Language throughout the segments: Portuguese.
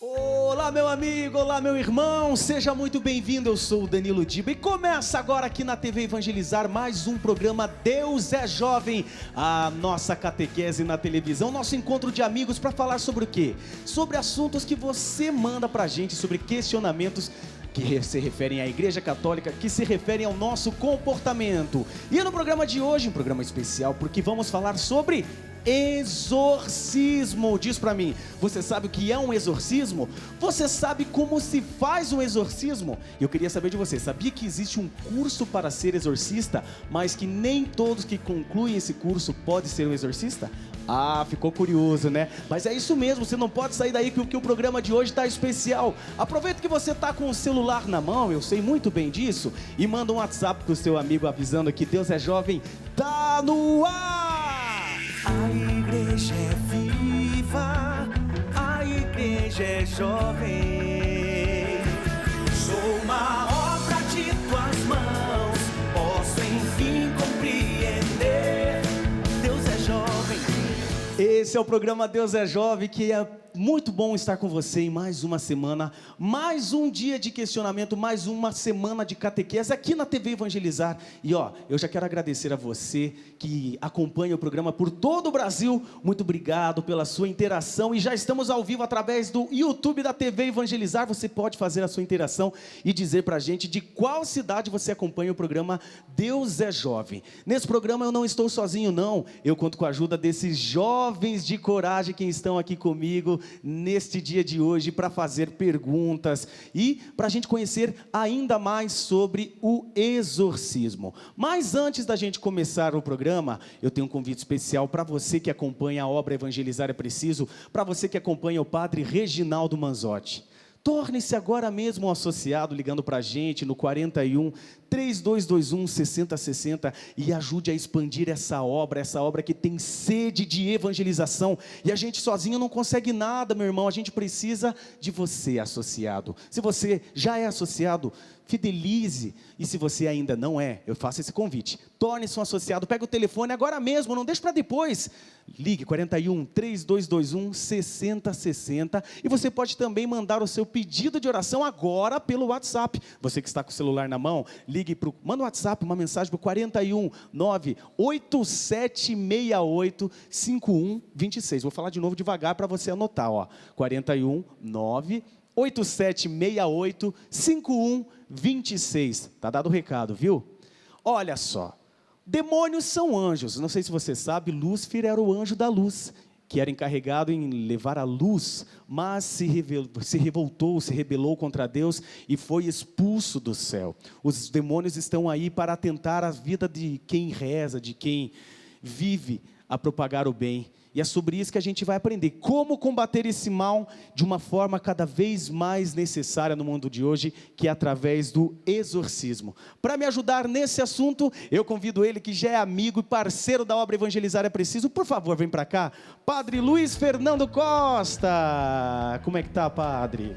Olá, meu amigo, olá, meu irmão, seja muito bem-vindo. Eu sou o Danilo Diba e começa agora aqui na TV Evangelizar mais um programa Deus é Jovem, a nossa catequese na televisão, nosso encontro de amigos para falar sobre o quê? Sobre assuntos que você manda pra gente, sobre questionamentos que se referem à Igreja Católica, que se referem ao nosso comportamento. E no programa de hoje, um programa especial, porque vamos falar sobre exorcismo. Diz pra mim, você sabe o que é um exorcismo? Você sabe como se faz um exorcismo? Eu queria saber de você, sabia que existe um curso para ser exorcista, mas que nem todos que concluem esse curso podem ser um exorcista? Ah, ficou curioso, né? Mas é isso mesmo, você não pode sair daí que o programa de hoje está especial. Aproveita que você está com o celular na mão, eu sei muito bem disso, e manda um WhatsApp pro seu amigo avisando que Deus é Jovem, tá no ar! A igreja é viva, a igreja é jovem. Sou uma obra de tuas mãos, posso enfim compreender. Deus é jovem. Esse é o programa Deus é Jovem, que é muito bom estar com você em mais uma semana, mais um dia de questionamento, mais uma semana de catequese aqui na TV Evangelizar. E eu já quero agradecer a você que acompanha o programa por todo o Brasil. Muito obrigado pela sua interação, e já estamos ao vivo através do YouTube da TV Evangelizar. Você pode fazer a sua interação e dizer pra gente de qual cidade você acompanha o programa Deus é Jovem. Nesse programa eu não estou sozinho não, eu conto com a ajuda desses jovens de coragem que estão aqui comigo neste dia de hoje para fazer perguntas e para a gente conhecer ainda mais sobre o exorcismo. Mas antes da gente começar o programa, eu tenho um convite especial para você que acompanha a obra Evangelizar é Preciso, para você que acompanha o Padre Reginaldo Manzotti. Torne-se agora mesmo um associado, ligando para a gente no 41 3221 6060 e ajude a expandir essa obra que tem sede de evangelização. E a gente sozinho não consegue nada, meu irmão, a gente precisa de você, associado. Se você já é associado, fidelize, e se você ainda não é, eu faço esse convite, torne-se um associado, pega o telefone agora mesmo, não deixe para depois, ligue 41 3221 6060, e você pode também mandar o seu pedido de oração agora pelo WhatsApp. Você que está com o celular na mão, manda um WhatsApp, uma mensagem para o 41 98768 5126, vou falar de novo devagar para você anotar, 41 98768 5126. Tá dado o recado, viu? Olha só, demônios são anjos. Não sei se você sabe, Lúcifer era o anjo da luz, que era encarregado em levar a luz, mas se rebelou contra Deus e foi expulso do céu. Os demônios estão aí para atentar a vida de quem reza, de quem vive a propagar o bem. E é sobre isso que a gente vai aprender, como combater esse mal de uma forma cada vez mais necessária no mundo de hoje, que é através do exorcismo. Para me ajudar nesse assunto, eu convido ele que já é amigo e parceiro da obra Evangelizar é Preciso. Por favor, vem para cá, Padre Luiz Fernando Costa. Como é que tá, Padre?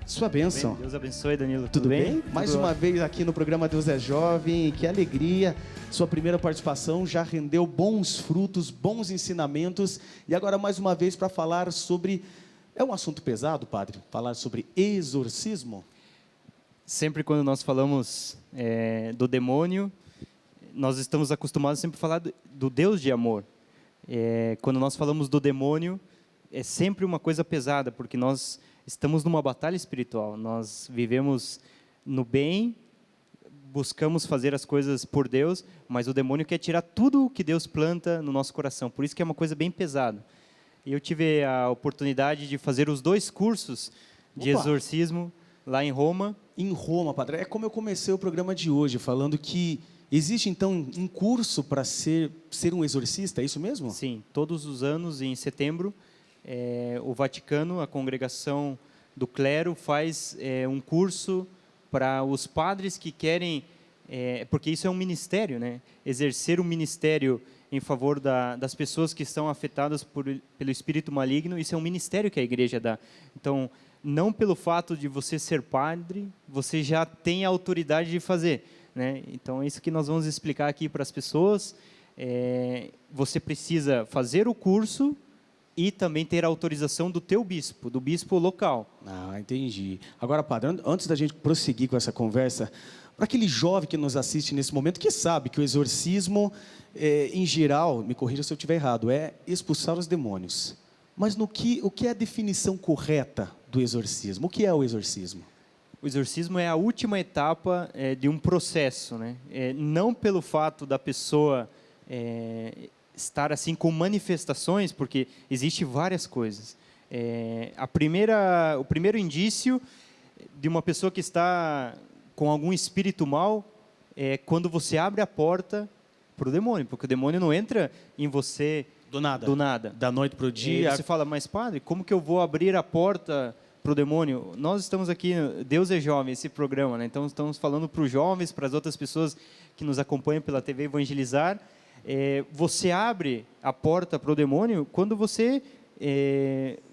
Sua bênção. Deus abençoe, Danilo. Tudo bem? Tudo Mais uma vez aqui no programa Deus é Jovem, que alegria. Sua primeira participação já rendeu bons frutos, bons ensinamentos. E agora mais uma vez para falar sobre... É um assunto pesado, Padre? Falar sobre exorcismo? Sempre quando nós falamos do demônio, nós estamos acostumados sempre a falar do Deus de amor. Quando nós falamos do demônio, é sempre uma coisa pesada, porque nós estamos numa batalha espiritual. Nós vivemos no bem, buscamos fazer as coisas por Deus, mas o demônio quer tirar tudo o que Deus planta no nosso coração. Por isso que é uma coisa bem pesada. E eu tive a oportunidade de fazer os 2 cursos de exorcismo lá em Roma. Em Roma, Padre. É como eu comecei o programa de hoje, falando que existe então um curso para ser um exorcista, é isso mesmo? Sim, todos os anos, em setembro, o Vaticano, a congregação do clero, faz um curso para os padres que querem, porque isso é um ministério, né? Exercer um ministério em favor das pessoas que estão afetadas pelo espírito maligno, isso é um ministério que a igreja dá. Então, não pelo fato de você ser padre, você já tem a autoridade de fazer, né? Então, é isso que nós vamos explicar aqui para as pessoas. Você precisa fazer o curso e também ter a autorização do teu bispo, do bispo local. Ah, entendi. Agora, padre, antes da gente prosseguir com essa conversa, para aquele jovem que nos assiste nesse momento, que sabe que o exorcismo, em geral, me corrija se eu estiver errado, é expulsar os demônios. Mas o que é a definição correta do exorcismo? O que é o exorcismo? O exorcismo é a última etapa de um processo, né? Não pelo fato da pessoa estar assim com manifestações, porque existe várias coisas. O primeiro indício de uma pessoa que está com algum espírito mal é quando você abre a porta para o demônio, porque o demônio não entra em você do nada. Da noite para o dia. E você fala, mas padre, como que eu vou abrir a porta para o demônio? Nós estamos aqui, Deus é Jovem, esse programa, né? Então estamos falando para os jovens, para as outras pessoas que nos acompanham pela TV Evangelizar. Você abre a porta para o demônio quando você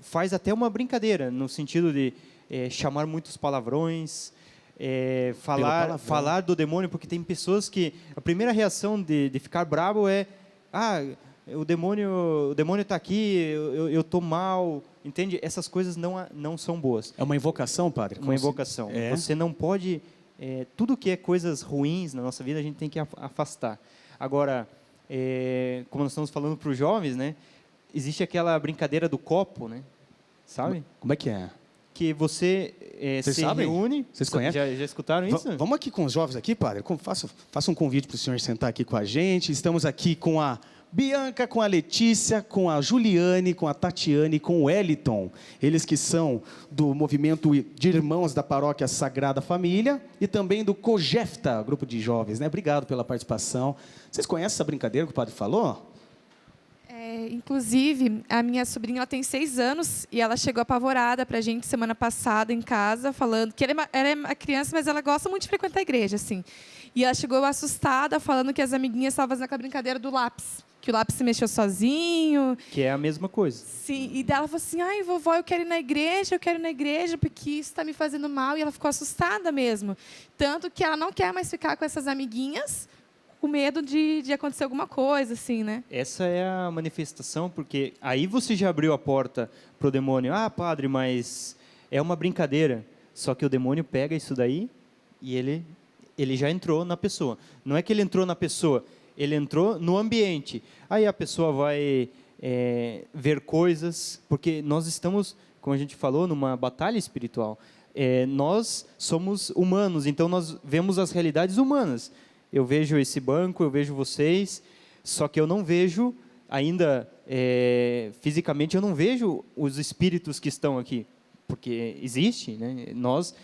faz até uma brincadeira, no sentido de chamar muitos palavrões, falar do demônio, porque tem pessoas que a primeira reação de ficar bravo é o demônio está aqui, eu estou mal, entende? Essas coisas não são boas. É uma invocação, padre? Uma invocação. Você não pode... tudo que é coisas ruins na nossa vida, a gente tem que afastar. Agora, como nós estamos falando para os jovens, né? Existe aquela brincadeira do copo, né? Sabe? Como é que é? Que você se sabem? reúne... Vocês conhecem? Já escutaram isso? Vamos aqui com os jovens aqui, padre? Faça um convite para o senhor sentar aqui com a gente. Estamos aqui com a Bianca, com a Letícia, com a Juliane, com a Tatiane, com o Wellington. Eles que são do movimento de irmãos da paróquia Sagrada Família e também do COGEFTA, grupo de jovens, né? Obrigado pela participação. Vocês conhecem essa brincadeira que o padre falou? Inclusive, a minha sobrinha ela tem 6 anos e ela chegou apavorada para a gente semana passada em casa, falando que ela é uma criança, mas ela gosta muito de frequentar a igreja, assim. E ela chegou assustada, falando que as amiguinhas estavam fazendo aquela brincadeira do lápis, que o lápis se mexeu sozinho. Que é a mesma coisa. Sim, e daí ela falou assim, ai, vovó, eu quero ir na igreja, porque isso está me fazendo mal. E ela ficou assustada mesmo. Tanto que ela não quer mais ficar com essas amiguinhas, com medo de acontecer alguma coisa, assim, né? Essa é a manifestação, porque aí você já abriu a porta para o demônio. Ah, padre, mas é uma brincadeira. Só que o demônio pega isso daí e ele já entrou na pessoa. Não é que ele entrou na pessoa, ele entrou no ambiente. Aí a pessoa vai ver coisas, porque nós estamos, como a gente falou, numa batalha espiritual. Nós somos humanos, então nós vemos as realidades humanas. Eu vejo esse banco, eu vejo vocês, só que eu não vejo ainda, fisicamente, eu não vejo os espíritos que estão aqui, porque existe, né? Nós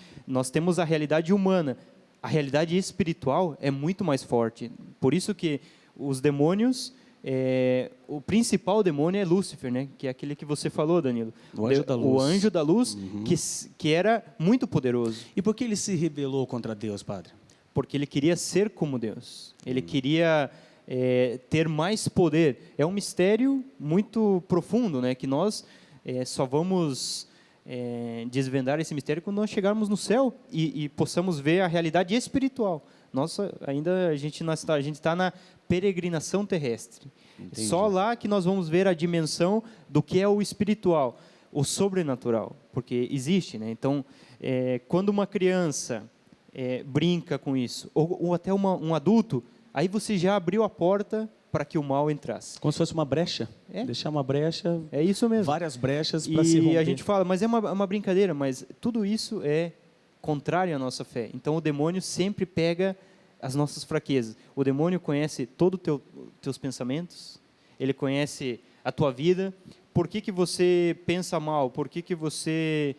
temos a realidade humana, a realidade espiritual é muito mais forte, por isso que os demônios, o principal demônio é Lúcifer, né? Que é aquele que você falou, Danilo, o anjo da luz, o anjo da luz, que era muito poderoso. E por que ele se rebelou contra Deus, padre? Porque ele queria ser como Deus. Ele queria ter mais poder. É um mistério muito profundo, né? Que nós só vamos desvendar esse mistério quando nós chegarmos no céu e possamos ver a realidade espiritual. A gente está na peregrinação terrestre. Entendi. Só lá que nós vamos ver a dimensão do que é o espiritual, o sobrenatural, porque existe, né? Então, quando uma criança brinca com isso, ou até um adulto, aí você já abriu a porta para que o mal entrasse. Como se fosse uma brecha. Deixar uma brecha. É isso mesmo. Várias brechas para se romper. E a gente fala, mas é uma brincadeira, mas tudo isso é contrário à nossa fé. Então o demônio sempre pega as nossas fraquezas. O demônio conhece todos os teus pensamentos, ele conhece a tua vida. Por que você pensa mal? Por que você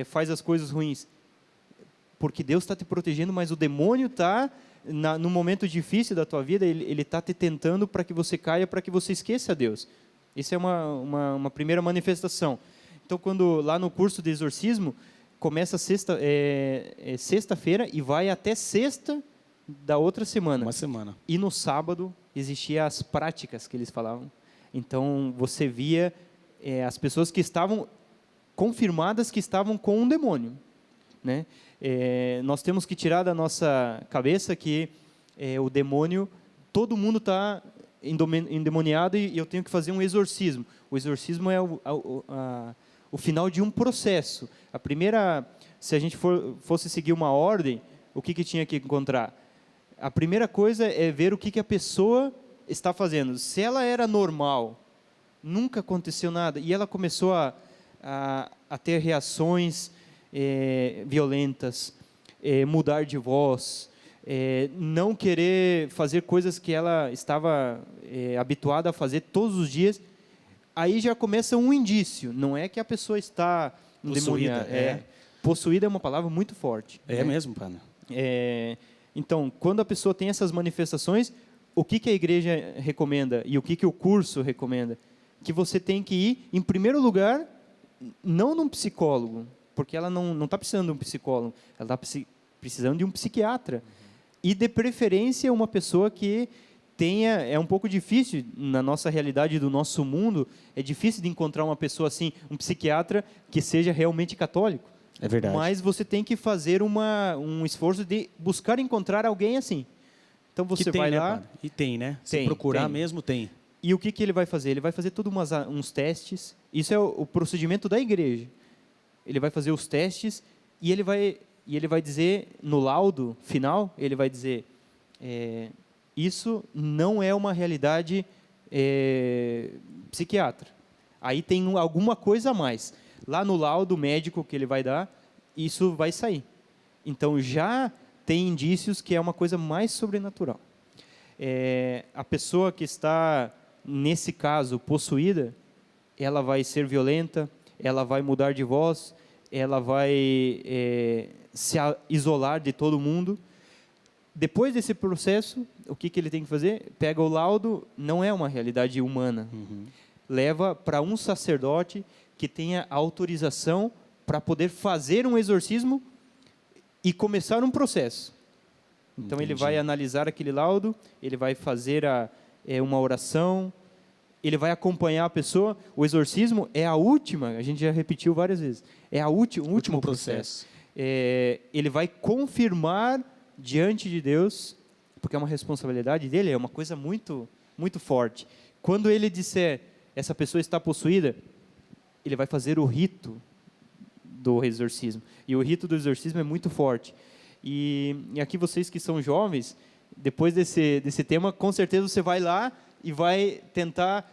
faz as coisas ruins? Porque Deus está te protegendo, mas o demônio está, no momento difícil da tua vida, ele está te tentando para que você caia, para que você esqueça a Deus. Isso é uma primeira manifestação. Então, quando lá no curso de exorcismo, começa sexta-feira e vai até sexta da outra semana. Uma semana. E no sábado, existiam as práticas que eles falavam. Então, você via as pessoas que estavam confirmadas que estavam com um demônio, né? Nós temos que tirar da nossa cabeça que o demônio, todo mundo está endemoniado e eu tenho que fazer um exorcismo. O exorcismo é o final de um processo. A primeira, se a gente fosse seguir uma ordem, o que tinha que encontrar? A primeira coisa é ver o que a pessoa está fazendo. Se ela era normal, nunca aconteceu nada, e ela começou a ter reações violentas, mudar de voz, não querer fazer coisas que ela estava habituada a fazer todos os dias, aí já começa um indício. Não é que a pessoa está endemoniada. Possuída é uma palavra muito forte. É mesmo, Pana. Então, quando a pessoa tem essas manifestações, o que a igreja recomenda e o que o curso recomenda? Que você tem que ir, em primeiro lugar, não num psicólogo, porque ela não está precisando de um psicólogo, ela está precisando de um psiquiatra. E, de preferência, uma pessoa que tenha... É um pouco difícil, na nossa realidade do nosso mundo, é difícil de encontrar uma pessoa assim, um psiquiatra que seja realmente católico. É verdade. Mas você tem que fazer um esforço de buscar encontrar alguém assim. Então você vai lá... Né, e tem, né? Se Tem, procurar tem. mesmo, tem. E o que ele vai fazer? Ele vai fazer todos uns testes. Isso é o procedimento da igreja. Ele vai fazer os testes e ele vai dizer, no laudo final, ele vai dizer, isso não é uma realidade psiquiatra. Aí tem alguma coisa a mais. Lá no laudo médico que ele vai dar, isso vai sair. Então, já tem indícios que é uma coisa mais sobrenatural. A pessoa que está, nesse caso, possuída, ela vai ser violenta, ela vai mudar de voz, ela vai se isolar de todo mundo. Depois desse processo, o que ele tem que fazer? Pega o laudo, não é uma realidade humana. Leva para um sacerdote que tenha autorização para poder fazer um exorcismo e começar um processo. Então, ele vai analisar aquele laudo, ele vai fazer uma oração, ele vai acompanhar a pessoa. O exorcismo é a última, a gente já repetiu várias vezes, é o último processo. Ele vai confirmar diante de Deus, porque é uma responsabilidade dele, é uma coisa muito, muito forte. Quando ele disser, essa pessoa está possuída, ele vai fazer o rito do exorcismo. E o rito do exorcismo é muito forte. E aqui vocês que são jovens, depois desse tema, com certeza você vai lá e vai tentar...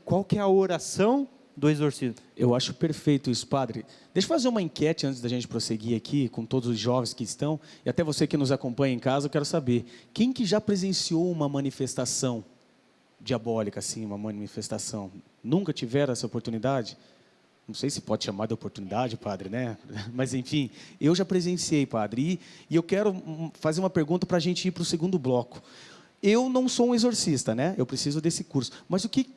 qual que é a oração do exorcismo? Eu acho perfeito isso, padre. Deixa eu fazer uma enquete antes da gente prosseguir aqui, com todos os jovens que estão, e até você que nos acompanha em casa, eu quero saber, quem que já presenciou uma manifestação diabólica, assim, uma manifestação? Nunca tiveram essa oportunidade? Não sei se pode chamar de oportunidade, padre, né? Mas, enfim, eu já presenciei, padre. E eu quero fazer uma pergunta para a gente ir para o segundo bloco. Eu não sou um exorcista, né? Eu preciso desse curso. Mas o que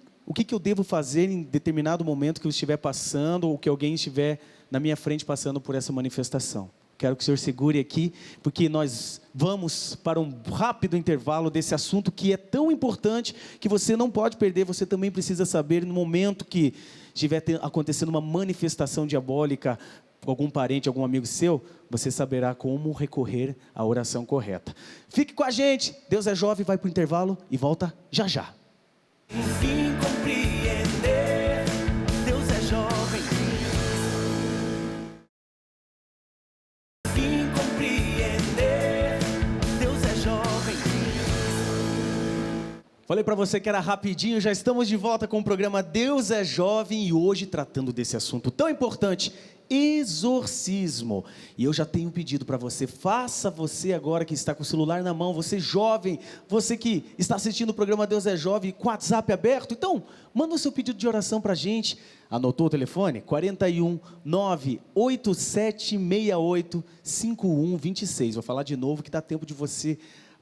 eu devo fazer em determinado momento que eu estiver passando ou que alguém estiver na minha frente passando por essa manifestação? Quero que o senhor segure aqui, porque nós vamos para um rápido intervalo desse assunto que é tão importante que você não pode perder. Você também precisa saber no momento que estiver acontecendo uma manifestação diabólica com algum parente, algum amigo seu, você saberá como recorrer à oração correta. Fique com a gente, Deus é Jovem, vai para o intervalo e volta já já. Enfim compreender, Deus é jovem. Enfim compreender, Deus é jovem. Falei para você que era rapidinho, já estamos de volta com o programa Deus é Jovem e hoje tratando desse assunto tão importante, exorcismo. E eu já tenho um pedido para você, faça você agora que está com o celular na mão, você jovem, você que está assistindo o programa Deus é Jovem com o WhatsApp aberto, então manda o seu pedido de oração para a gente. Anotou o telefone? 41 98768 5126. Vou falar de novo que dá tempo de você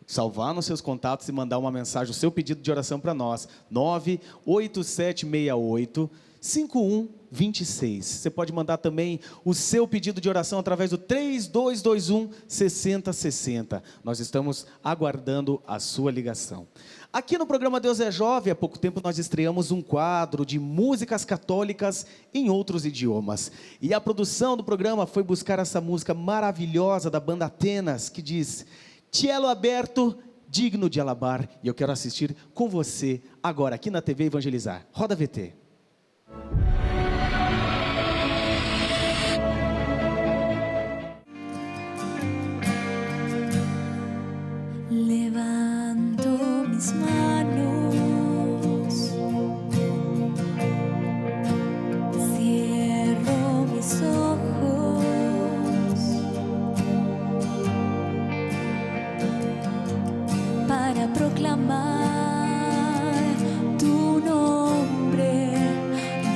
salvar nos seus contatos e mandar uma mensagem, o seu pedido de oração para nós. 98768 5126. Você pode mandar também o seu pedido de oração através do 3221 6060. Nós estamos aguardando a sua ligação. Aqui no programa Deus é Jovem, há pouco tempo nós estreamos um quadro de músicas católicas em outros idiomas. E a produção do programa foi buscar essa música maravilhosa da banda Atenas, que diz: Cielo aberto digno de alabar, e eu quero assistir com você agora aqui na TV Evangelizar. Roda VT. Levanto mis manos, cierro mis ojos para proclamar tu nombre,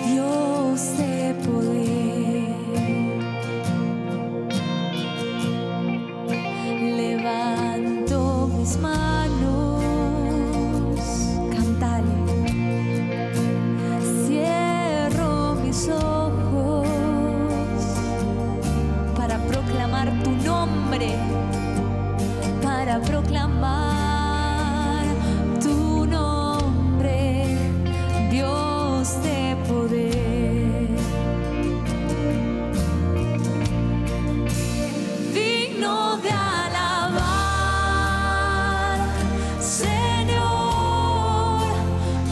Dios de poder. Levanto mis manos, cantale. Cierro mis ojos para proclamar tu nombre, para proclamar tu nombre, Dios de poder. Digno de alabar, Señor,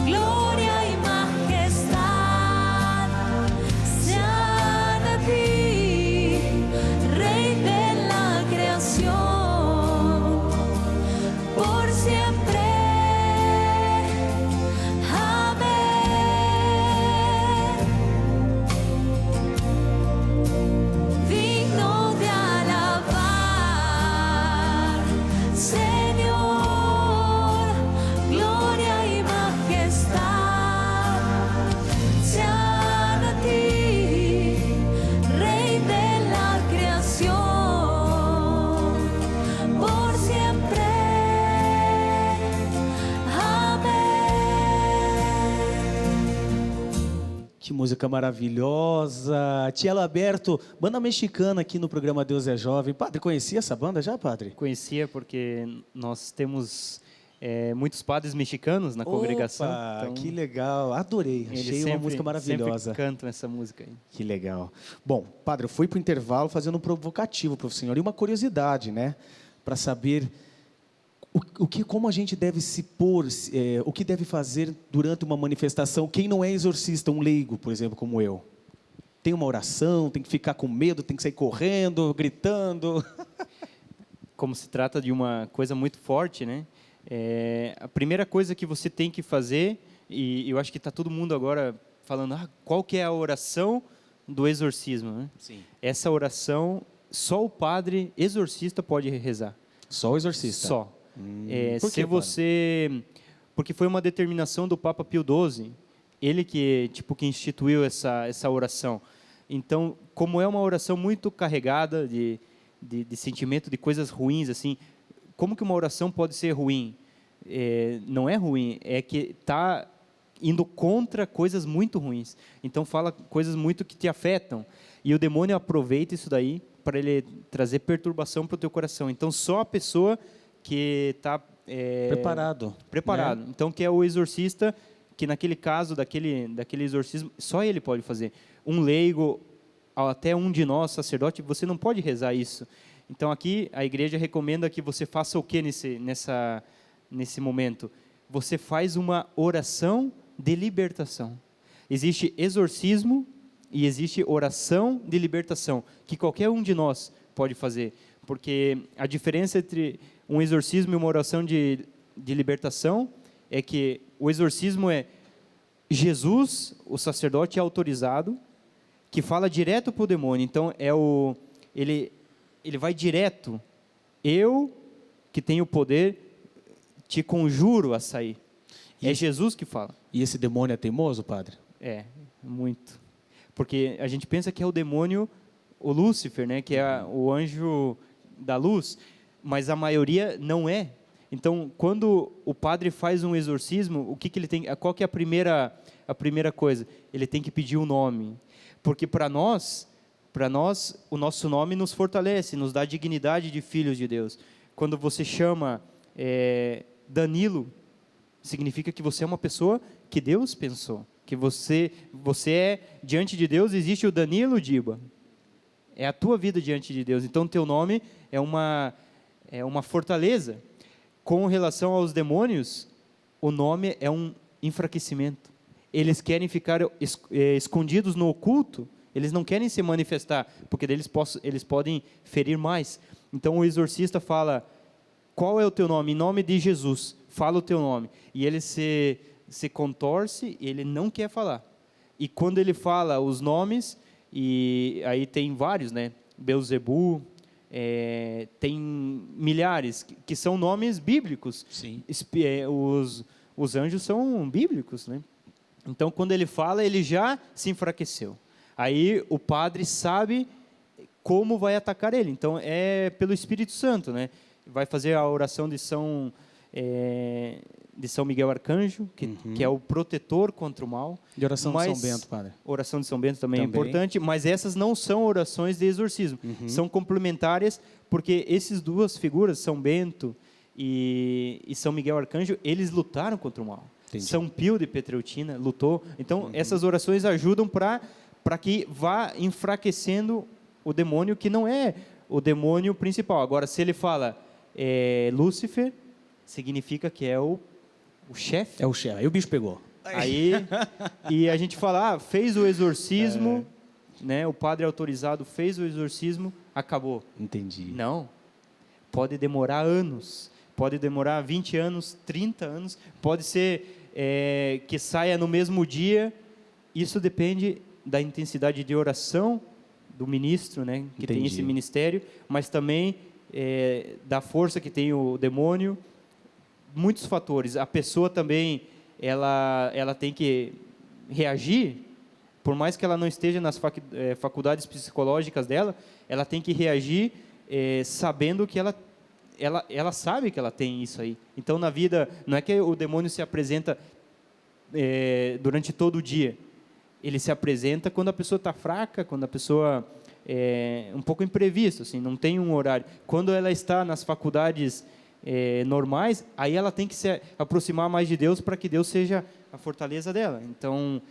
gloria y majestad sean a ti, Rey de la creación, por siempre. Amén. Digno de alabar, Señor, gloria y majestad sean a ti, Rey de la creación, por siempre. Amén. Que música maravilhosa. Cielo Aberto, banda mexicana aqui no programa Deus é Jovem. Padre, conhecia essa banda já, padre? Conhecia porque nós temos muitos padres mexicanos na congregação. Opa, então que legal. Adorei. eles Achei uma música maravilhosa. Sempre cantam essa música aí. Que legal. Bom, padre, eu fui para o intervalo fazendo um provocativo para o senhor e uma curiosidade, né? Para saber como a gente deve se pôr, o que deve fazer durante uma manifestação. Quem não é exorcista, um leigo, por exemplo, como eu. Tem uma oração, tem que ficar com medo, tem que sair correndo, gritando. Como se trata de uma coisa muito forte, né? A primeira coisa que você tem que fazer, e eu acho que está todo mundo agora falando, qual que é a oração do exorcismo, né? Sim. Essa oração, só o padre exorcista pode rezar. Só o exorcista? Só. Por Se quê, você... Porque foi uma determinação do Papa Pio XII, ele que instituiu essa oração. Então, como é uma oração muito carregada de sentimento de coisas ruins, assim, como que uma oração pode ser ruim? Não é ruim, é que está indo contra coisas muito ruins. Então, fala coisas muito que te afetam. E o demônio aproveita isso daí para ele trazer perturbação para o teu coração. Então, só a pessoa que está preparado. Né? Então, que é o exorcista, que naquele caso, daquele exorcismo, só ele pode fazer. Um leigo, até um de nós, sacerdote, você não pode rezar isso. Então, aqui, a igreja recomenda que você faça o que nesse momento? Você faz uma oração de libertação. Existe exorcismo e existe oração de libertação, que qualquer um de nós pode fazer. Porque a diferença entre um exorcismo e uma oração de libertação é que o exorcismo é Jesus, o sacerdote autorizado, que fala direto para o demônio. Então, ele vai direto. Eu, que tenho o poder, te conjuro a sair. É Jesus que fala. E esse demônio é teimoso, padre? Muito. Porque a gente pensa que é o demônio, o Lúcifer, né, que é o anjo da luz, mas a maioria não é. Então, quando o padre faz um exorcismo, o que ele tem? Qual que é a primeira coisa? Ele tem que pedir o nome, porque para nós, o nosso nome nos fortalece, nos dá dignidade de filhos de Deus. Quando você chama Danilo, significa que você é uma pessoa que Deus pensou, que você é diante de Deus. Existe o Danilo Diba. É a tua vida diante de Deus. Então, teu nome é uma fortaleza. Com relação aos demônios, o nome é um enfraquecimento. Eles querem ficar escondidos no oculto, eles não querem se manifestar, porque daí eles podem ferir mais. Então o exorcista fala, qual é o teu nome? Em nome de Jesus, fala o teu nome. E ele se contorce, ele não quer falar. E quando ele fala os nomes, e aí tem vários, né? Beelzebu, tem milhares, que são nomes bíblicos. Sim. Os anjos são bíblicos, né? Então, quando ele fala, ele já se enfraqueceu. Aí o padre sabe como vai atacar ele. Então, é pelo Espírito Santo, né? Vai fazer a oração de São Miguel Arcanjo, que é o protetor contra o mal. De oração de Mas São Bento, padre. Oração de São Bento também é Também. importante, mas essas não são orações de exorcismo. São complementares, porque essas duas figuras, São Bento e São Miguel Arcanjo, eles lutaram contra o mal. Entendi. São Pio de Petreutina lutou. Então, essas orações ajudam para que vá enfraquecendo o demônio, que não é o demônio principal. Agora, se ele fala Lúcifer, significa que é o chefe. É o chefe. Aí o bicho pegou. Aí, e a gente fala, fez o exorcismo, né? O padre autorizado fez o exorcismo, acabou. Entendi. Não. Pode demorar anos. Pode demorar 20 anos, 30 anos. Pode ser que saia no mesmo dia. Isso depende da intensidade de oração do ministro, né? Que tem Entendi. esse ministério, mas também da força que tem o demônio. Muitos fatores. A pessoa também, ela tem que reagir, por mais que ela não esteja nas faculdades psicológicas dela, ela tem que reagir sabendo que ela sabe que ela tem isso aí. Então, na vida, não é que o demônio se apresenta durante todo o dia. Ele se apresenta quando a pessoa está fraca, quando a pessoa é um pouco imprevista, assim, não tem um horário. Quando ela está nas faculdades normais, aí ela tem que se aproximar mais de Deus para que Deus seja a fortaleza dela. Então,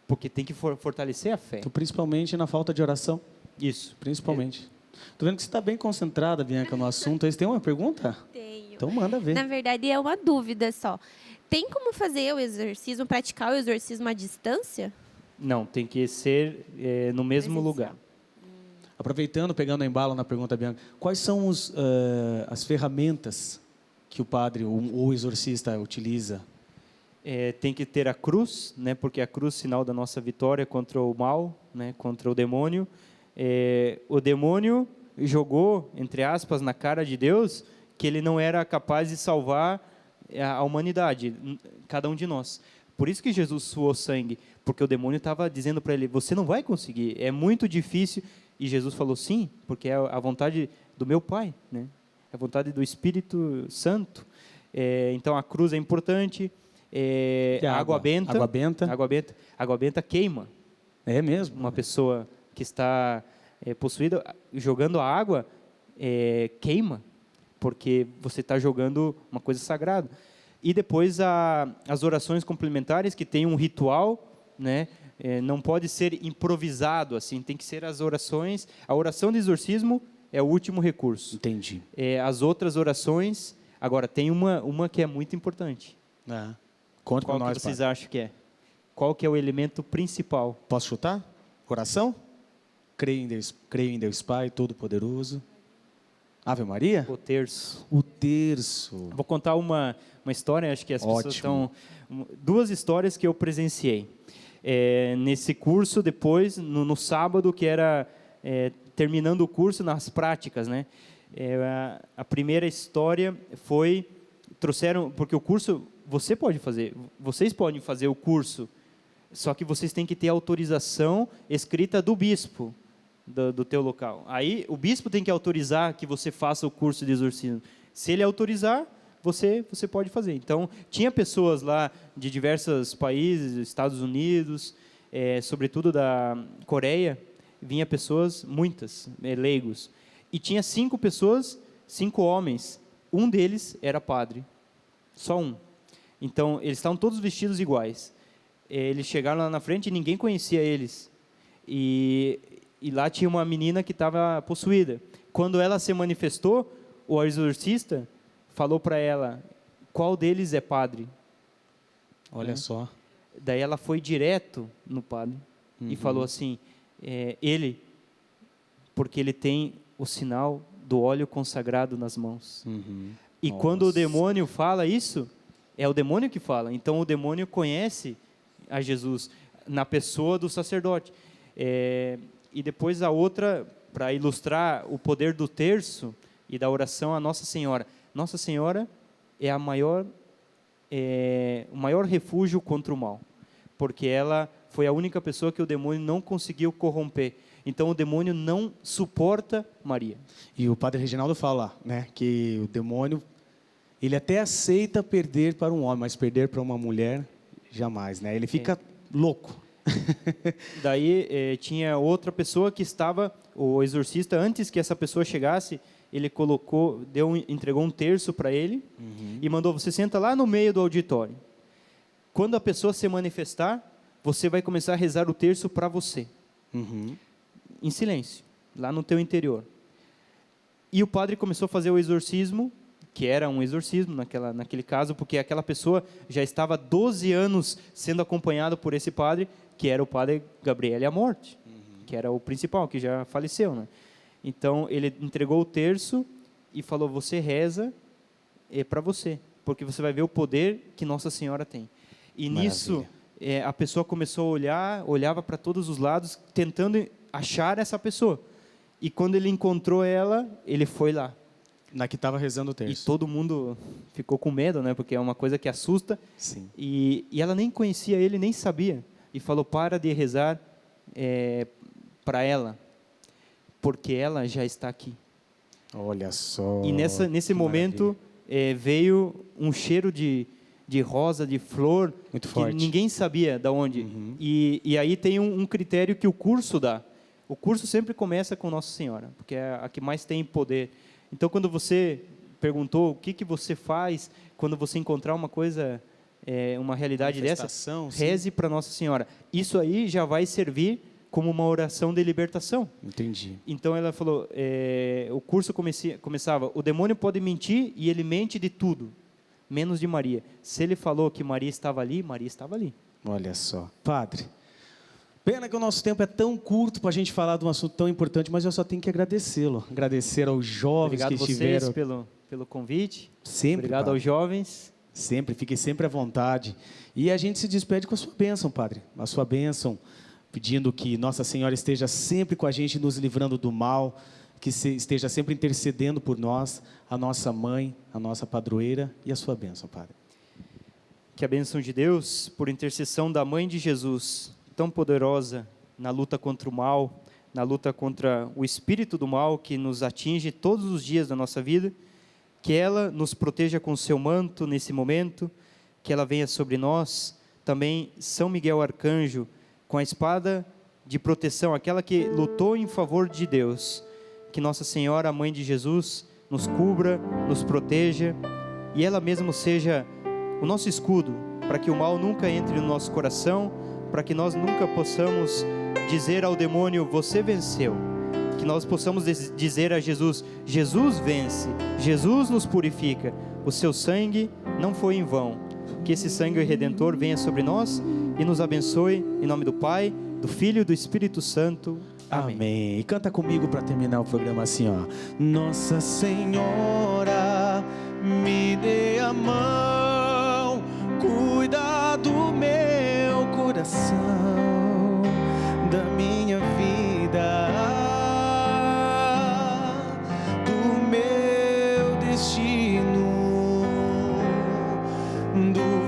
porque tem que fortalecer a fé. Então, principalmente na falta de oração. Isso. Principalmente. Tô vendo que você está bem concentrada, Bianca, no assunto. Você tem uma pergunta? Tenho. Então manda ver. Na verdade, é uma dúvida só. Tem como fazer o exorcismo, praticar o exorcismo à distância? Não, tem que ser no mesmo Presencial. lugar. Aproveitando, pegando a embalo na pergunta, Bianca, quais são as ferramentas que o padre ou o exorcista utiliza? Tem que ter a cruz, né, porque a cruz é sinal da nossa vitória contra o mal, né, contra o demônio. O demônio jogou, entre aspas, na cara de Deus que ele não era capaz de salvar a humanidade, cada um de nós. Por isso que Jesus suou sangue, porque o demônio estava dizendo para ele, você não vai conseguir, é muito difícil. E Jesus falou, sim, porque é a vontade do meu Pai, né? É a vontade do Espírito Santo. Então, a cruz é importante. A água benta. Água benta. Água benta queima. É mesmo? Uma pessoa que está possuída, jogando a água, queima, porque você está jogando uma coisa sagrada. E depois as orações complementares, que tem um ritual, né? Não pode ser improvisado, assim, tem que ser as orações. A oração de exorcismo é o último recurso. Entendi. As outras orações, agora, tem uma que é muito importante. Conta Qual para que nós, vocês padre. acham que é? Qual que é o elemento principal? Posso chutar? Oração? Creio em Deus Pai, Todo-Poderoso. Ave Maria? O terço. O terço. Vou contar uma história, acho que as pessoas Ótimo. estão... Duas histórias que eu presenciei. Nesse curso, depois, no sábado, que era terminando o curso, nas práticas, né? A primeira história foi... Trouxeram... Porque o curso, vocês podem fazer o curso, só que vocês têm que ter autorização escrita do bispo do teu local. Aí, o bispo tem que autorizar que você faça o curso de exorcismo. Se ele autorizar, você pode fazer. Então, tinha pessoas lá de diversos países, Estados Unidos, sobretudo da Coreia, vinha pessoas, muitas, leigos. E tinha 5 pessoas, 5 homens. Um deles era padre. Só um. Então, eles estavam todos vestidos iguais. Eles chegaram lá na frente e ninguém conhecia eles. E lá tinha uma menina que estava possuída. Quando ela se manifestou, o exorcista falou para ela, qual deles é padre? Olha só. Daí ela foi direto no padre e falou assim, ele, porque ele tem o sinal do óleo consagrado nas mãos. E Nossa. quando o demônio fala isso, é o demônio que fala. Então o demônio conhece a Jesus na pessoa do sacerdote. E depois a outra, para ilustrar o poder do terço e da oração a Nossa Senhora. Nossa Senhora é o maior refúgio contra o mal, porque ela foi a única pessoa que o demônio não conseguiu corromper. Então o demônio não suporta Maria. E o padre Reginaldo fala, né, que o demônio, ele até aceita perder para um homem, mas perder para uma mulher, jamais, né? Ele fica louco. Daí tinha outra pessoa que estava, o exorcista, antes que essa pessoa chegasse, ele entregou um terço para ele e mandou, você senta lá no meio do auditório. Quando a pessoa se manifestar, você vai começar a rezar o terço para você. Em silêncio, lá no teu interior. E o padre começou a fazer o exorcismo, que era um exorcismo naquele caso, porque aquela pessoa já estava 12 anos sendo acompanhada por esse padre, que era o padre Gabriele Amorte, que era o principal, que já faleceu, né? Então, ele entregou o terço e falou, você reza para você, porque você vai ver o poder que Nossa Senhora tem. E Maravilha. Nisso, a pessoa começou a olhava para todos os lados, tentando achar essa pessoa. E quando ele encontrou ela, ele foi lá. Na que estava rezando o E terço. todo mundo ficou com medo, né? Porque é uma coisa que assusta. Sim. E ela nem conhecia ele, nem sabia. E falou, para de rezar para ela, porque ela já está aqui. Olha só. E nesse que momento veio um cheiro de rosa, de flor, Muito que forte. ninguém sabia de onde. E aí tem um critério que o curso dá. O curso sempre começa com Nossa Senhora, porque é a que mais tem poder. Então, quando você perguntou o que você faz quando você encontrar uma coisa, uma realidade dessa, Manifestação, sim. reze para Nossa Senhora. Isso aí já vai servir como uma oração de libertação. Entendi. Então ela falou, o curso começava, o demônio pode mentir e ele mente de tudo, menos de Maria. Se ele falou que Maria estava ali, Maria estava ali. Olha só. Padre, pena que o nosso tempo é tão curto para a gente falar de um assunto tão importante, mas eu só tenho que agradecê-lo. Agradecer aos jovens Obrigado que a vocês estiveram. pelo convite. Sempre, Obrigado padre. aos jovens. Sempre, fique sempre à vontade. E a gente se despede com a sua bênção, Padre. A sua bênção, pedindo que Nossa Senhora esteja sempre com a gente, nos livrando do mal, que esteja sempre intercedendo por nós, a nossa mãe, a nossa padroeira, e a sua bênção, Padre. Que a bênção de Deus, por intercessão da Mãe de Jesus, tão poderosa na luta contra o mal, na luta contra o espírito do mal que nos atinge todos os dias da nossa vida, que ela nos proteja com o seu manto nesse momento, que ela venha sobre nós, também São Miguel Arcanjo, com a espada de proteção, aquela que lutou em favor de Deus, que Nossa Senhora, a Mãe de Jesus, nos cubra, nos proteja, e ela mesma seja o nosso escudo, para que o mal nunca entre no nosso coração, para que nós nunca possamos dizer ao demônio, você venceu. Que nós possamos dizer a Jesus, Jesus vence, Jesus nos purifica, o seu sangue não foi em vão. Que esse sangue redentor venha sobre nós e nos abençoe, em nome do Pai, do Filho e do Espírito Santo. Amém. Amém. E canta comigo para terminar o programa assim, ó. Nossa Senhora, me dê a mão, cuida do meu coração, da minha vida, do meu destino, do